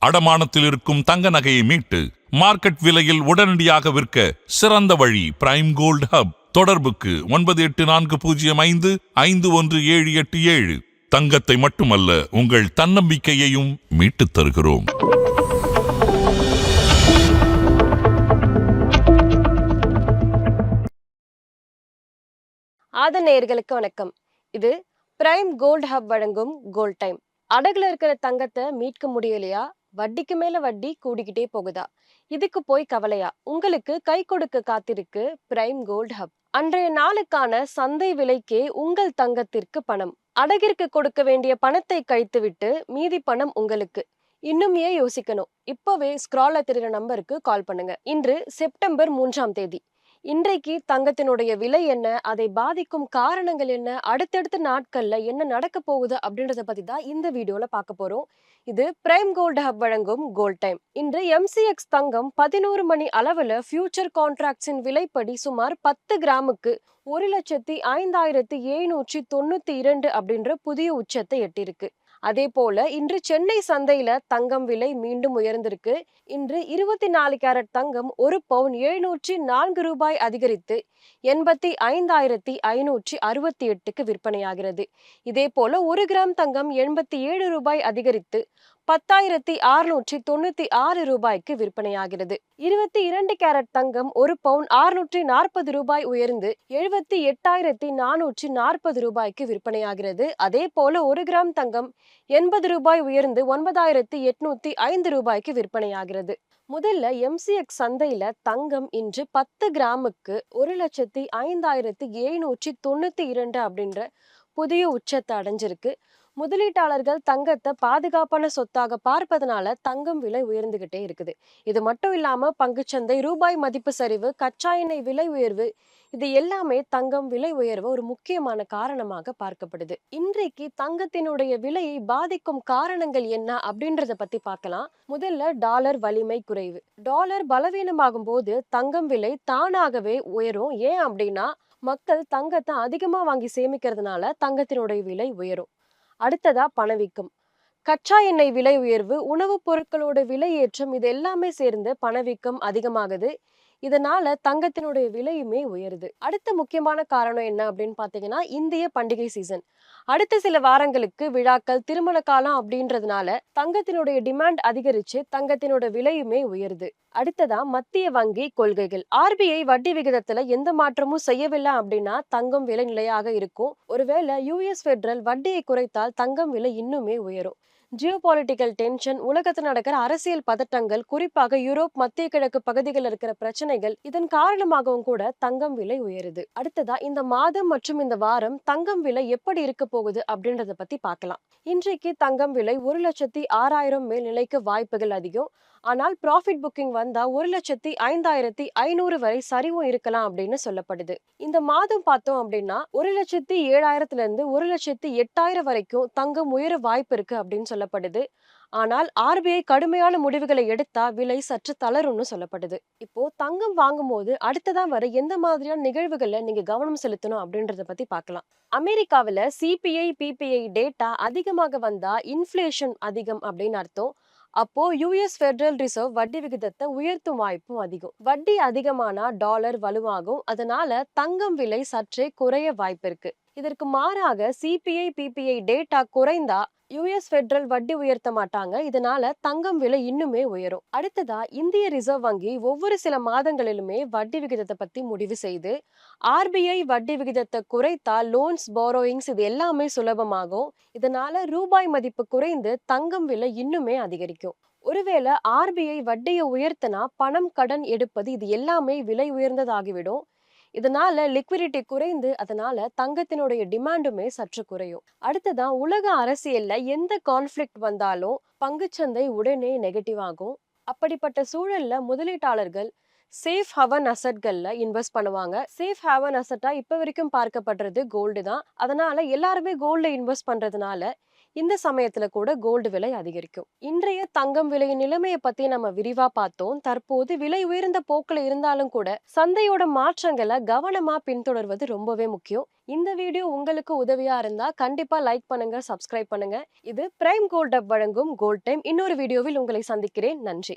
அடமானத்தில் இருக்கும் தங்க நகையை மீட்டு மார்க்கெட் விலையில் உடனடியாக விற்க சிறந்த வழி பிரைம் கோல்ட் ஹப். தொடர்புக்கு 9845551787. தங்கத்தை மட்டுமல்ல, உங்கள் தன்னம்பிக்கையையும் மீட்டுத் தருகிறோம். நேயர்களுக்கு வணக்கம். இது பிரைம் கோல்ட் ஹப் வழங்கும் கோல்ட் டைம். அடகுல இருக்கிற தங்கத்தை மீட்க முடியலையா? வட்டிக்கு மேல வட்டி கூடிக்கிட்டே போகுதா? இதுக்கு போய் கவலையா? உங்களுக்கு கை கொடுக்க காத்திருக்கு பிரைம் கோல்ட் ஹப். அன்றைய நாளுக்கான சந்தை விலைக்கே உங்கள் தங்கத்திற்கு பணம். அடகிற்கு கொடுக்க வேண்டிய பணத்தை கழித்துவிட்டு மீதி பணம் உங்களுக்கு. இன்னும் ஏன் யோசிக்கணும்? இப்பவே ஸ்க்ரால்ல தெரிகிற நம்பருக்கு கால் பண்ணுங்க. இன்று செப்டம்பர் 3ஆம் தேதி. இன்றைக்கு தங்கத்தினுடைய விலை என்ன, அதை பாதிக்கும் காரணங்கள் என்ன, அடுத்தடுத்த நாட்கள்ல என்ன நடக்க போகுது அப்படின்றத பத்தி தான் இந்த வீடியோல பார்க்க போறோம். இது பிரைம் கோல்ட் ஹப் வழங்கும் கோல்ட் டைம். இன்று MCX தங்கம் 11 மணி அளவுல ஃபியூச்சர் கான்ட்ராக்ட்ஸின் விலைப்படி சுமார் 10 கிராமுக்கு 1,05,792 அப்படின்ற புதிய உச்சத்தை எட்டியிருக்கு. அதே போல இன்று சென்னை சந்தையில தங்கம் விலை மீண்டும் உயர்ந்திருக்கு. இன்று 24 கேரட் தங்கம் ஒரு பவுன் 704 ரூபாய் அதிகரித்து 85,568க்கு விற்பனையாகிறது. இதே போல 1 கிராம் தங்கம் 87 ரூபாய் அதிகரித்து 10,696 ரூபாய்க்கு விற்பனையாகிறது. 22 கேரட் தங்கம் ஒரு பவுன் 640 ரூபாய் உயர்ந்து 78,440 ரூபாய்க்கு விற்பனையாகிறது. அதே போல 1 கிராம் தங்கம் 80 ரூபாய் உயர்ந்து 9,805 ரூபாய்க்கு விற்பனையாகிறது. முதல்ல MCX சந்தையில தங்கம் இன்று 10 கிராமுக்கு 1,05,792 அப்படின்ற புதிய உச்சத்தை அடைஞ்சிருக்கு. முதலீட்டாளர்கள் தங்கத்தை பாதுகாப்பான சொத்தாக பார்ப்பதனால தங்கம் விலை உயர்ந்துகிட்டே இருக்குது. இது மட்டும் இல்லாம பங்குச்சந்தை, ரூபாய் மதிப்பு சரிவு, கச்சா எண்ணெய் விலை உயர்வு, இது எல்லாமே தங்கம் விலை உயர்வு ஒரு முக்கியமான காரணமாக பார்க்கப்படுது. இன்றைக்கு தங்கத்தினுடைய விலையை பாதிக்கும் காரணங்கள் என்ன அப்படின்றத பத்தி பார்க்கலாம். முதல்ல டாலர் வலிமை குறைவு. டாலர் பலவீனமாகும் போது தங்கம் விலை தானாகவே உயரும். ஏன் அப்படின்னா மக்கள் தங்கத்தை அதிகமா வாங்கி சேமிக்கிறதுனால தங்கத்தினுடைய விலை உயரும். அடுத்ததா பணவீக்கம். கச்சா எண்ணெய் விலை உயர்வு, உணவுப் பொருட்களோட விலை ஏற்றம், இது எல்லாமே சேர்ந்து பணவீக்கம் அதிகமாகுது. இதனால தங்கத்தினுடைய விலையுமே உயருது. அடுத்த முக்கியமான காரணம் என்ன அப்படின்னு பாத்தீங்கன்னா இந்திய பண்டிகை சீசன். அடுத்த சில வாரங்களுக்கு விழாக்கள், திருமண காலம் அப்படின்றதுனால தங்கத்தினுடைய டிமாண்ட் அதிகரிச்சு தங்கத்தினோட விலையுமே உயருது. அடுத்ததா மத்திய வங்கி கொள்கைகள். RBI வட்டி விகிதத்துல எந்த மாற்றமும் செய்யவில்லை அப்படின்னா தங்கம் விலை நிலையாக இருக்கும். ஒருவேளை US ஃபெடரல் வட்டியை குறைத்தால் தங்கம் விலை இன்னுமே உயரும். ஜியோபாலிட்டிக்கல் டென்ஷன், உலகத்தில் நடக்கிற அரசியல் பதட்டங்கள், குறிப்பாக யூரோப், மத்திய கிழக்கு பகுதிகளில் இருக்கிற பிரச்சனைகள், இதன் காரணமாகவும் கூட தங்கம் விலை உயருது. அடுத்ததா இந்த மாதம் மற்றும் இந்த வாரம் தங்கம் விலை எப்படி இருக்க போகுது அப்படின்றத பத்தி பார்க்கலாம். இன்றைக்கு தங்கம் விலை 1,06,000 மேல் நிலைக்கு வாய்ப்புகள் அதிகம். ஆனால் ப்ராஃபிட் புக்கிங் வந்தா 1,05,500 வரை சரிவும் இருக்கலாம் அப்படின்னு சொல்லப்படுது. இந்த மாதம் பார்த்தோம் அப்படின்னா 1,07,000 இருந்து 1,08,000 வரைக்கும் தங்கம் உயர வாய்ப்பு இருக்கு அப்படின்னு சொல்லப்படுது. ஆனால் RBI கடுமையான முடிவுகளை எடுத்தா விலை சற்று தளரும்னு சொல்லப்படுது. இப்போ தங்கம் வாங்கும் போது அடுத்ததான் வர எந்த மாதிரியான நிகழ்வுகள்ல நீங்க கவனம் செலுத்தணும் அப்படின்றத பத்தி பார்க்கலாம். அமெரிக்காவில CPI, PPI டேட்டா அதிகமாக வந்தா இன்ஃப்ளேஷன் அதிகம் அப்படின்னு அர்த்தம். அப்போ US ஃபெடரல் ரிசர்வ் வட்டி விகிதத்தை உயர்த்தும் வாய்ப்பும் அதிகம். வட்டி அதிகமானா டாலர் வலுவாகும். அதனால தங்கம் விலை சற்றே குறைய வாய்ப்பு இருக்கு. இதற்கு மாறாக CPI, PPI டேட்டா குறைந்தா US ஃபெடரல் வட்டி உயர்த்த மாட்டாங்க. இதனால தங்கம் விலை இன்னுமே உயரும். அடுத்ததா இந்திய ரிசர்வ் வங்கி ஒவ்வொரு சில மாதங்களிலுமே வட்டி விகிதத்தை பத்தி முடிவு செய்து RBI வட்டி விகிதத்தை குறைத்தா லோன்ஸ், பாரோயிங்ஸ் இது எல்லாமே சுலபமாகும். இதனால ரூபாய் மதிப்பு குறைந்து தங்கம் விலை இன்னுமே அதிகரிக்கும். ஒருவேளை RBI வட்டியை உயர்த்தினா பணம், கடன் எடுப்பது இது எல்லாமே விலை உயர்ந்ததாகிவிடும். இதனால லிக்விடிட்டி குறைந்து அதனால தங்கத்தினுடைய டிமாண்டுமே சற்று குறையும். அடுத்ததான் உலக அரசியல்ல எந்த கான்ஃபிளிக்ட் வந்தாலும் பங்குச்சந்தை உடனே நெகட்டிவ் ஆகும். அப்படிப்பட்ட சூழல்ல முதலீட்டாளர்கள் சேஃப் ஹவன் அசட்கள்ல இன்வெஸ்ட் பண்ணுவாங்க. சேஃப் ஹேவன் அசட்டா இப்ப வரைக்கும் பார்க்கப்படுறது கோல்டு தான். அதனால எல்லாருமே கோல்ட்ல இன்வெஸ்ட் பண்றதுனால இந்த சமயத்துல கூட கோல்டு விலை அதிகரிக்கும். இன்றைய தங்கம் விலையின் நிலைமையை பத்தி நம்ம விரிவா பார்த்தோம். தற்போது விலை உயர்ந்த போக்குல இருந்தாலும் கூட சந்தையோட மாற்றங்களை கவனமா பின்தொடர்வது ரொம்பவே முக்கியம். இந்த வீடியோ உங்களுக்கு உதவியா இருந்தா கண்டிப்பா லைக் பண்ணுங்க, சப்ஸ்கிரைப் பண்ணுங்க. இது பிரைம் கோல்ட் ஹப் வழங்கும் கோல்ட் டைம். இன்னொரு வீடியோவில் உங்களை சந்திக்கிறேன். நன்றி.